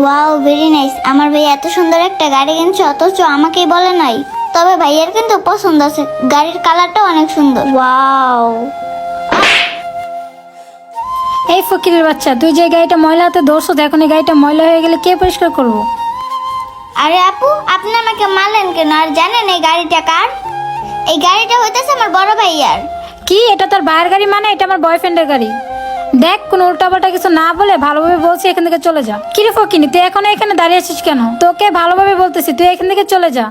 Wow, very nice. আমার ভাই এত সুন্দর একটা গাড়ি কিনছে অথচ আমাকেই বলে নাই। তবে ভাইয়ের কিন্তু পছন্দ আছে, গাড়ির কালারটাও অনেক সুন্দর। ওয়াও। এই ফকিরের বাচ্চা, তুই যে গাড়িটা ময়লা হাতে ধরছো, এখন এই গাড়িটা ময়লা হয়ে গেলে কে পরিষ্কার করবো? আরে আপু, আপনি আমাকে মারলেন কেন? আর জানেন এই গাড়িটা কার? এই গাড়িটা হইতেছে আমার বড় ভাইয়ার। কি, এটা তোর ভাইয়ের গাড়ি? মানে এটা আমার বয়ফ্রেন্ডের গাড়ি। দেখ, কোনো উল্টাপাল্টা কিছু না বলে ভালোভাবে বলছি এখান থেকে চলে যা। কিরে ফকিনি, তুই এখনো এখানে দাঁড়িয়ে আছিস কেন? তোকে ভালোভাবে বলতেছি, তুই এখান থেকে চলে যা।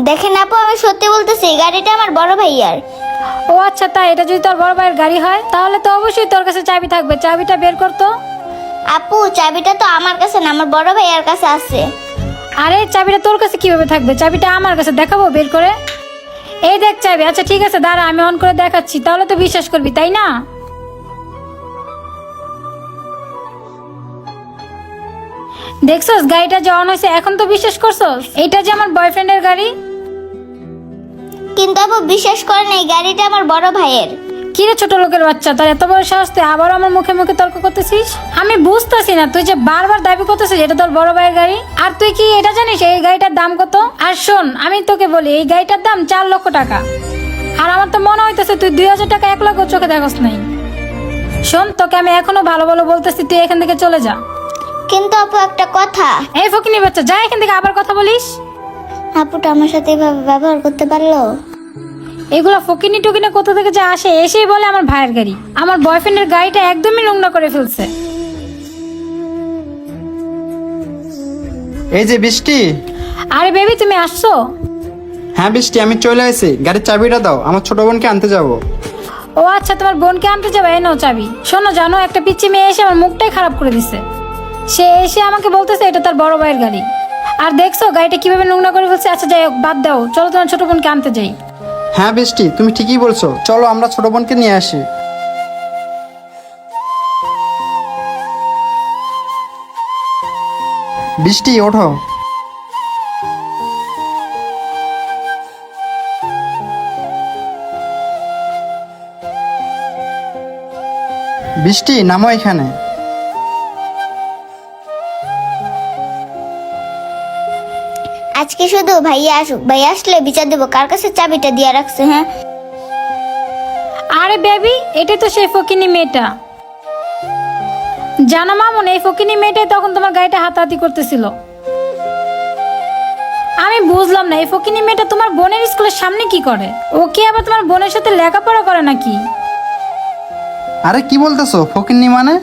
দেখেন আপু, আমি সত্যি বলতেছি এই গাড়িটা আমার বড় ভাইয়ার। ও আচ্ছা, তাই? এটা যদি তোর বড় ভাইয়ের গাড়ি হয় তাহলে তো অবশ্যই তোর কাছে চাবি থাকবে, চাবিটা বের করতো। আপু, চাবিটা তো আমার কাছে না, আমার বড় ভাইয়ার কাছে আছে। আরে চাবিটা তোর কাছে কিভাবে থাকবে? চাবিটা আমার কাছে, দেখাবো বের করে। এই দেখ চাবি। আচ্ছা ঠিক আছে, দাঁড়া আমি অন করে দেখাচ্ছি, তাহলে তো বিশ্বাস করবি, তাই না? দেখছস গাড়িটা যে অন হয়েছে, এখন তো বিশ্বাস করছস এইটা যে আমার বয়ফ্রেন্ডের গাড়ি। কিন্তু আপু বিশ্বাস করেন, এই গাড়িটা আমার বড় ভাইয়ের। কিরে ছোট লোকের বাচ্চা, তোর এত বড় সাহস, তুই আবার আমার মুখে মুখে তর্ক করতেছিস? আমি বুঝতেছি না, তুই যে বারবার দাবি করতেছিস এটা তোর বড় ভাইয়ের গাড়ি, আর তুই কি এটা জানিস এই গাড়িটার দাম কত? আর শোন, আমি তোকে বলি এই গাড়িটার দাম 4 লক্ষ টাকা। আর আমার তো মনে হইতেছে তুই 2000 টাকা 1 লক্ষ চোখে দেখস নাই। শোন, তোকে আমি এখনো ভালো ভালো বলতেছি, তুই এখান থেকে চলে যা। কিন্তু আপু একটা কথা। এই ফকিনি বাচ্চা, যা এখান থেকে, আবার কথা বলিস। আপুটা আমার সাথে এভাবে ব্যবহার করতে পারলো? এগুলো ফকিনি টুকিনি কোথা থেকে যে আসে, এসেই বলে আমার ভাইয়ের গাড়ি। আমার বয়ফ্রেন্ডের গাড়িটা একদমই নোংরা করে ফেলছে। এই যে বৃষ্টি। আরে বেবি, তুমি আসছো? হ্যাঁ বৃষ্টি, আমি চলে এসেছি। গাড়ির চাবিটা দাও, আমার ছোট বোনকে আনতে যাব। ও আচ্ছা, তোমার বোনকে আনতে যাবে, এই নাও চাবি। শোনো, জানো একটা পিচ্চি মেয়ে এসে আমার মুখটাই খারাপ করে দিছে। সে এসে আমাকে বলতেছে এটা তার বড় ভাইয়ের গাড়ি। আর দেখছো গাড়িটা কিভাবে নোংরা করে ফেলছে। আচ্ছা যাই হোক, বাদ দাও, চলো তোমার ছোট বোনকে আনতে যাই। হ্যাঁ বৃষ্টি, তুমি ঠিকই বলছো, চলো আমরা ছোট বোনকে নিয়ে আসি। বৃষ্টি ওঠো। বৃষ্টি নামো এখানে। আজকে শুধু ভাইয়া আসুক, ভাইয়া আসলে বিচার দেবো কার কাছে চাবিটা দিয়ে রাখছে। হ্যাঁ আরে বেবি, এটাই তো সেই ফকিনি মেয়েটা। জানো মামুন, এই ফকিনি মেয়েটাই তখন তোমার গাড়িটা হাতাহাতি করতেছিল। আমি বুঝলাম না, এই ফকিনি মেয়েটা তোমার বোনের স্কুলের সামনে কি করে? ও কি আবার তোমার বোনের সাথে লেখাপড়া করে নাকি? আরে কি বলতেছো ফকিন্নি মানে?